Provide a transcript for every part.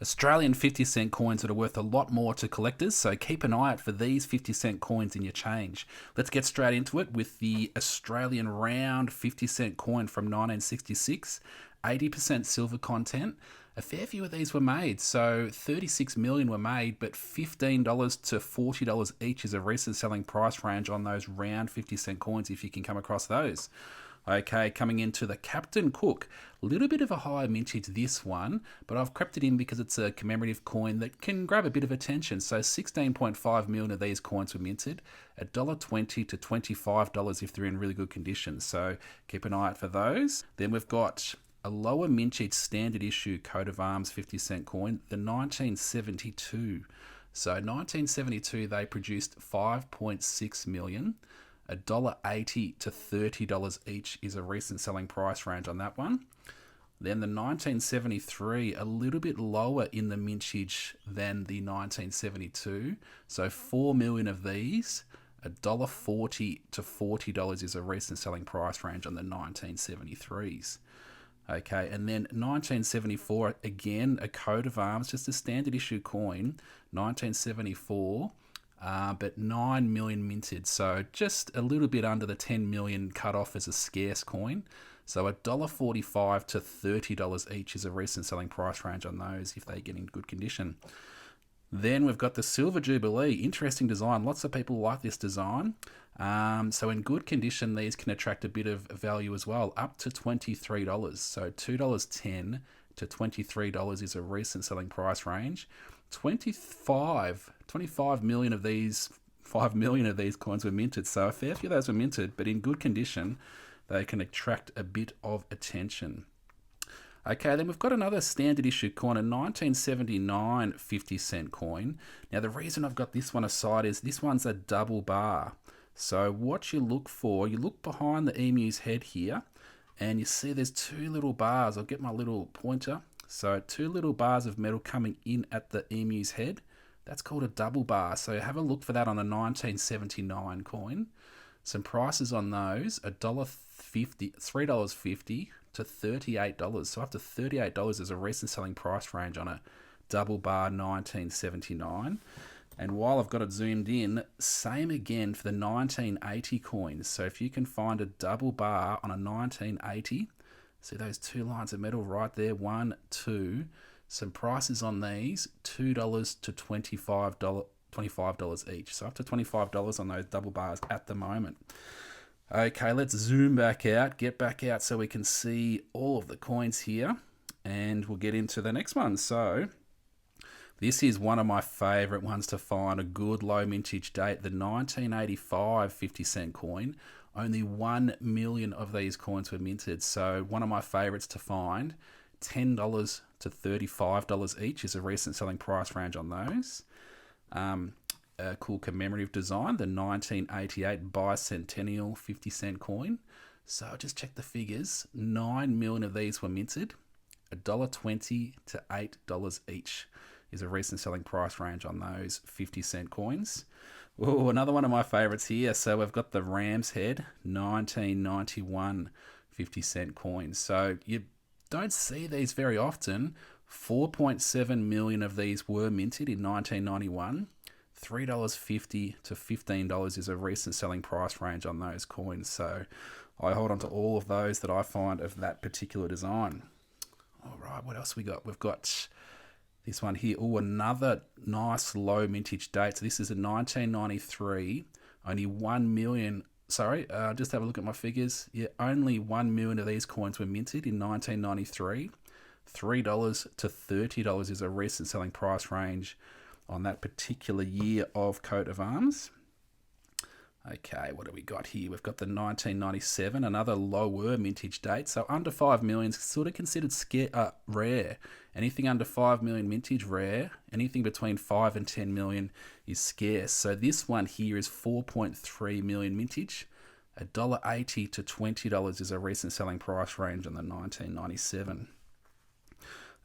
Australian 50-cent coins that are worth a lot more to collectors, so keep an eye out for these 50-cent coins in your change. Let's get straight into it with the Australian round 50-cent coin from 1966, 80% silver content. A fair few of these were made, so 36 million were made, but $15 to $40 each is a recent selling price range on those round 50-cent coins if you can come across those. Okay, coming into the Captain Cook. A little bit of a higher mintage this one, but I've crept it in because it's a commemorative coin that can grab a bit of attention. So 16.5 million of these coins were minted, $1.20 to $25 if they're in really good condition. So keep an eye out for those. Then we've got a lower mintage standard issue coat of arms 50-cent coin, the 1972. So 1972 they produced 5.6 million. $1.80 to $30 each is a recent selling price range on that one. Then the 1973, a little bit lower in the mintage than the 1972. So 4 million of these, $1.40 to $40 is a recent selling price range on the 1973s. Okay, and then 1974, again, a coat of arms, just a standard issue coin, 1974. But 9 million minted, so just a little bit under the 10 million cut off as a scarce coin. So $1.45 to $30 each is a recent selling price range on those if they get in good condition. Then we've got the Silver Jubilee, interesting design. Lots of people like this design. So in good condition, these can attract a bit of value as well, up to $23. So $2.10 to $23 is a recent selling price range. 25 million of these, 5 million of these coins were minted. So a fair few of those were minted, but in good condition, they can attract a bit of attention. Okay, then we've got another standard issue coin, a 1979 50-cent coin. Now, the reason I've got this one aside is this one's a double bar. So what you look for, you look behind the emu's head here, and you see there's two little bars. I'll get my little pointer. So two little bars of metal coming in at the emu's head. That's called a double bar. So have a look for that on a 1979 coin. Some prices on those, $1.50, $3.50 to $38. So up to $38 is a recent selling price range on a double bar 1979. And while I've got it zoomed in, same again for the 1980 coins. So if you can find a double bar on a 1980, see those two lines of metal right there, 1, 2. Some prices on these, $2 to $25 each. So up to $25 on those double bars at the moment. Okay, let's zoom back out, get back out so we can see all of the coins here. And we'll get into the next one. So this is one of my favourite ones to find, a good low mintage date, the 1985 50-cent coin. Only 1 million of these coins were minted, so one of my favourites to find, $10 to $35 each is a recent selling price range on those. A cool commemorative design, the 1988 bicentennial 50-cent coin. So just check the figures, 9 million of these were minted, $1.20 to $8 each is a recent selling price range on those 50-cent coins. Oh, another one of my favourites here. So we've got the Ram's Head 1991 50-cent coins. So you don't see these very often. 4.7 million of these were minted in 1991. $3.50 to $15 is a recent selling price range on those coins. So I hold on to all of those that I find of that particular design. All right, what else we got? We've got this one here. Oh, another nice low mintage date. So this is a 1993. Only 1 million. Sorry, just have a look at my figures. Yeah, only 1 million of these coins were minted in 1993. $3 to $30 is a recent selling price range on that particular year of coat of arms. Okay, what do we got here? We've got the 1997, another lower mintage date. So under 5 million is sort of considered rare. Anything under 5 million mintage, rare. Anything between 5 and 10 million is scarce. So this one here is 4.3 million mintage. $1.80 to $20 is a recent selling price range on the 1997.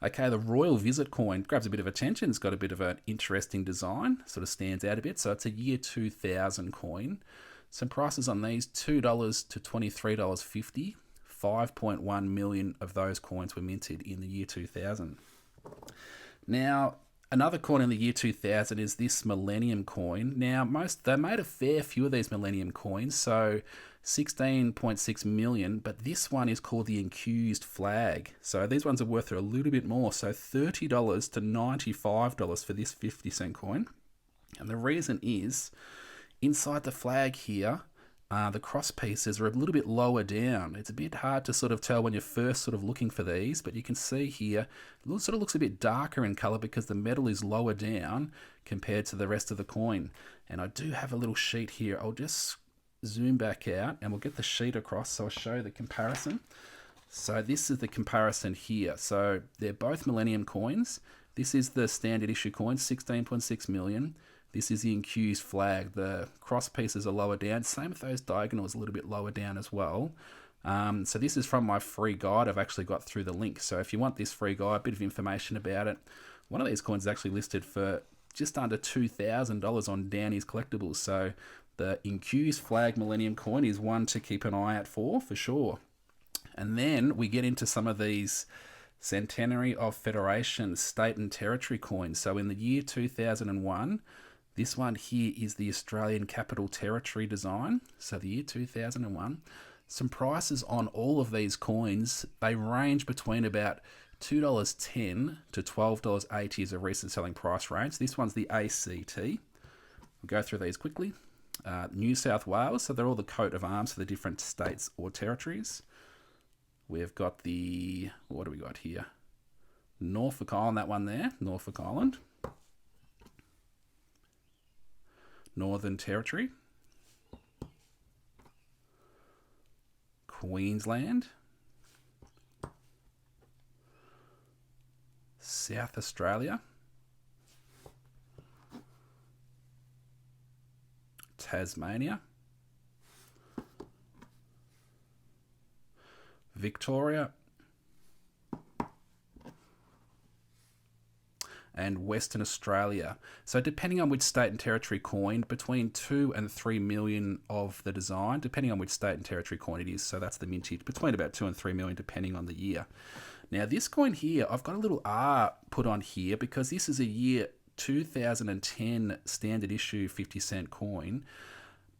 Okay, the Royal Visit coin grabs a bit of attention. It's got a bit of an interesting design, sort of stands out a bit. So it's a year 2000 coin. Some prices on these, $2 to $23.50. 5.1 million of those coins were minted in the year 2000. Now, another coin in the year 2000 is this Millennium coin. Now, they made a fair few of these Millennium coins, so 16.6 million, but this one is called the Accused Flag. So these ones are worth a little bit more, so $30 to $95 for this 50-cent coin. And the reason is, inside the flag here, the cross pieces are a little bit lower down. It's a bit hard to sort of tell when you're first sort of looking for these, but you can see here, it sort of looks a bit darker in color because the metal is lower down compared to the rest of the coin. And I do have a little sheet here. I'll just zoom back out and we'll get the sheet across so I'll show the comparison. So this is the comparison here. So they're both Millennium coins. This is the standard issue coin, 16.6 million. This is the Accused Flag. The cross pieces are lower down. Same with those diagonals, a little bit lower down as well. So this is from my free guide. I've actually got through the link. So if you want this free guide, a bit of information about it, one of these coins is actually listed for just under $2,000 on Downey's Collectibles. So the Accused Flag Millennium coin is one to keep an eye out for sure. And then we get into some of these Centenary of Federation state and territory coins. So in the year 2001, this one here is the Australian Capital Territory design. So the year 2001. Some prices on all of these coins, they range between about $2.10 to $12.80 is a recent selling price range. This one's the ACT. We'll go through these quickly. New South Wales, so they're all the coat of arms for the different states or territories. We've got the, what do we got here? Norfolk Island, that one there, Norfolk Island. Northern Territory, Queensland, South Australia, Tasmania, Victoria, and Western Australia. So depending on which state and territory coin, between 2 and 3 million of the design, depending on which state and territory coin it is. So that's the mintage, between about 2 and 3 million depending on the year. Now this coin here, I've got a little R put on here because this is a year 2010 standard issue 50-cent coin.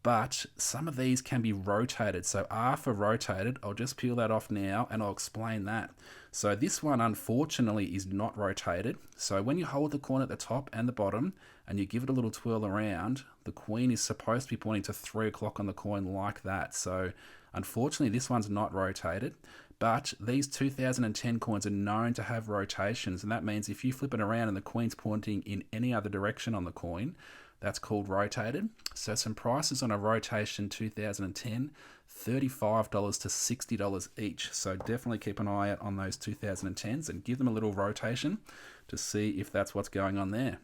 But some of these can be rotated. So R for rotated, I'll just peel that off now and I'll explain that. So this one unfortunately is not rotated. So when you hold the coin at the top and the bottom and you give it a little twirl around, the queen is supposed to be pointing to 3 o'clock on the coin like that. So unfortunately this one's not rotated. But these 2010 coins are known to have rotations, and that means if you flip it around and the queen's pointing in any other direction on the coin, that's called rotated. So some prices on a rotation 2010, $35 to $60 each. So definitely keep an eye out on those 2010s and give them a little rotation to see if that's what's going on there.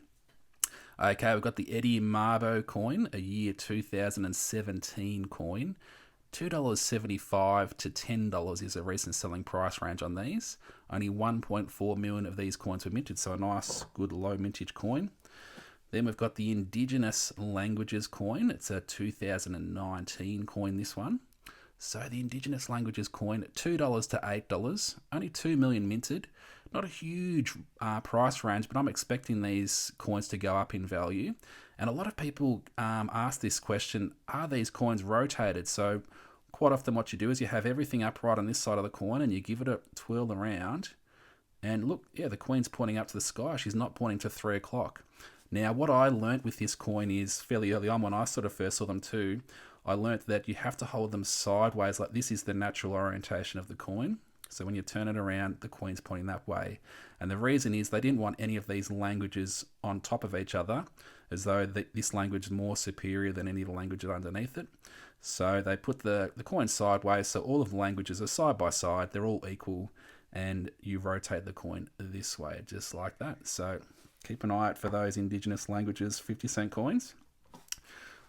Okay, we've got the Eddie Mabo coin, a year 2017 coin. $2.75 to $10 is a recent selling price range on these. Only 1.4 million of these coins were minted, so a nice, good low mintage coin. Then we've got the Indigenous Languages coin. It's a 2019 coin, this one. So the Indigenous Languages coin, $2 to $8, only 2 million minted. Not a huge price range, but I'm expecting these coins to go up in value. And a lot of people ask this question, are these coins rotated? So quite often what you do is you have everything upright on this side of the coin and you give it a twirl around. And look, yeah, the queen's pointing up to the sky. She's not pointing to 3 o'clock. Now, what I learnt with this coin is fairly early on when I sort of first saw them too, I learnt that you have to hold them sideways, like this is the natural orientation of the coin. So when you turn it around, the queen's pointing that way. And the reason is they didn't want any of these languages on top of each other, as though this language is more superior than any of the languages underneath it. So they put the coin sideways, so all of the languages are side by side, they're all equal, and you rotate the coin this way, just like that. So keep an eye out for those Indigenous Languages 50-cent coins.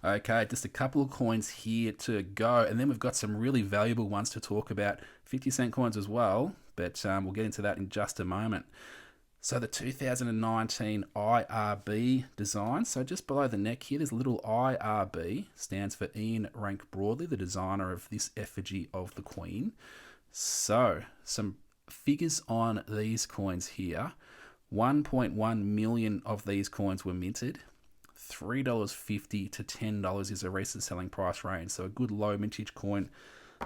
Okay, just a couple of coins here to go, and then we've got some really valuable ones to talk about, 50-cent coins as well, but we'll get into that in just a moment. So the 2019 IRB design, so just below the neck here, there's a little IRB, stands for Ian Rank Broadley, the designer of this effigy of the Queen. So some figures on these coins here. 1.1 million of these coins were minted. $3.50 to $10 is a recent selling price range. So a good low mintage coin,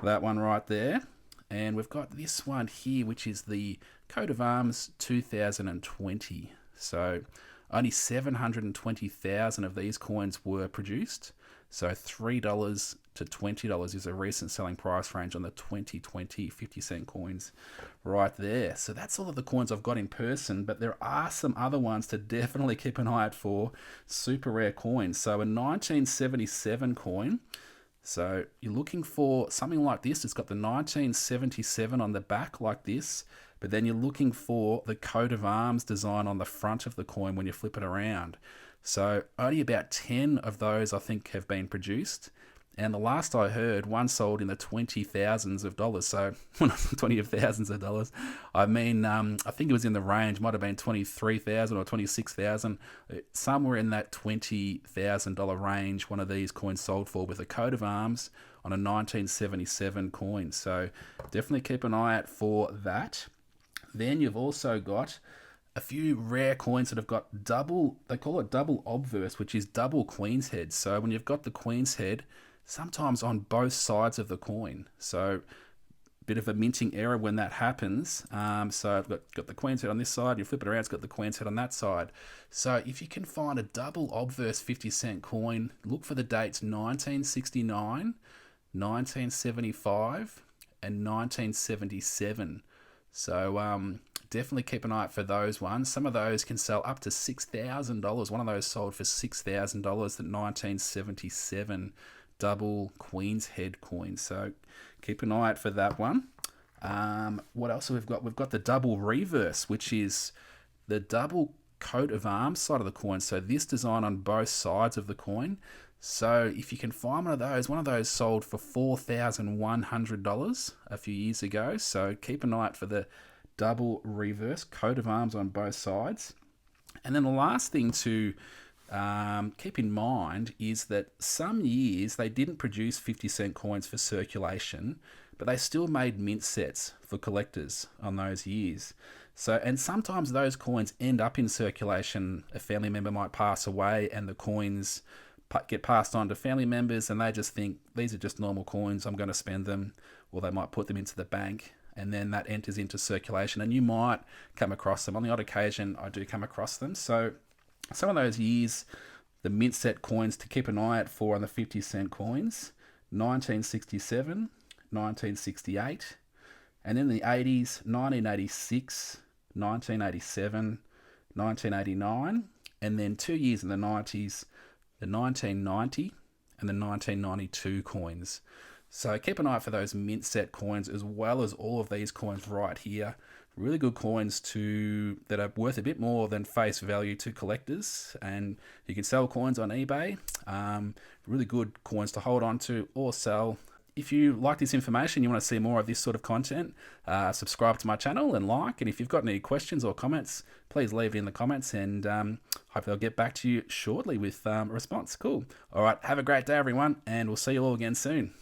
that one right there. And we've got this one here, which is the Coat of Arms 2020. So only 720,000 of these coins were produced. So $3 to $20 is a recent selling price range on the 2020 50-cent coins right there. So that's all of the coins I've got in person, but there are some other ones to definitely keep an eye out for. Super rare coins. So a 1977 coin. So you're looking for something like this. It's got the 1977 on the back like this, but then you're looking for the coat of arms design on the front of the coin when you flip it around. So only about 10 of those I think have been produced. And the last I heard, one sold in the 20,000s of dollars. So 20 of thousands of dollars. I mean, I think it was in the range, might have been 23,000 or 26,000, somewhere in that $20,000 range. One of these coins sold for with a coat of arms on a 1977 coin. So definitely keep an eye out for that. Then you've also got a few rare coins that have got double, they call it double obverse, which is double Queen's head. So when you've got the Queen's head, sometimes on both sides of the coin. So a bit of a minting error when that happens. So I've got the Queen's head on this side, you flip it around, it's got the Queen's head on that side. So if you can find a double obverse 50-cent coin, look for the dates 1969, 1975, and 1977. So definitely keep an eye out for those ones. Some of those can sell up to $6,000. One of those sold for $6,000, the 1977 double Queen's head coin. So keep an eye out for that one. What else have we got? We've got the double reverse, which is the double coat of arms side of the coin. So this design on both sides of the coin. So if you can find one of those sold for $4,100 a few years ago. So keep an eye out for the double reverse coat of arms on both sides. And then the last thing to keep in mind is that some years they didn't produce 50-cent coins for circulation, but they still made mint sets for collectors on those years. So, and sometimes those coins end up in circulation. A family member might pass away and the coins get passed on to family members and they just think, these are just normal coins, I'm going to spend them. Or they might put them into the bank and then that enters into circulation and you might come across them. On the odd occasion, I do come across them. So some of those years, the mint set coins to keep an eye out for on the 50-cent coins, 1967, 1968, and in the 80s, 1986, 1987, 1989, and then 2 years in the 90s, the 1990 and the 1992 coins. So keep an eye out for those mint set coins as well as all of these coins right here. Really good coins that are worth a bit more than face value to collectors, and you can sell coins on eBay. Really good coins to hold on to or sell. If you like this information, you want to see more of this sort of content, subscribe to my channel and like. And if you've got any questions or comments, please leave it in the comments, and hopefully I'll get back to you shortly with a response. Cool. All right, have a great day, everyone, and we'll see you all again soon.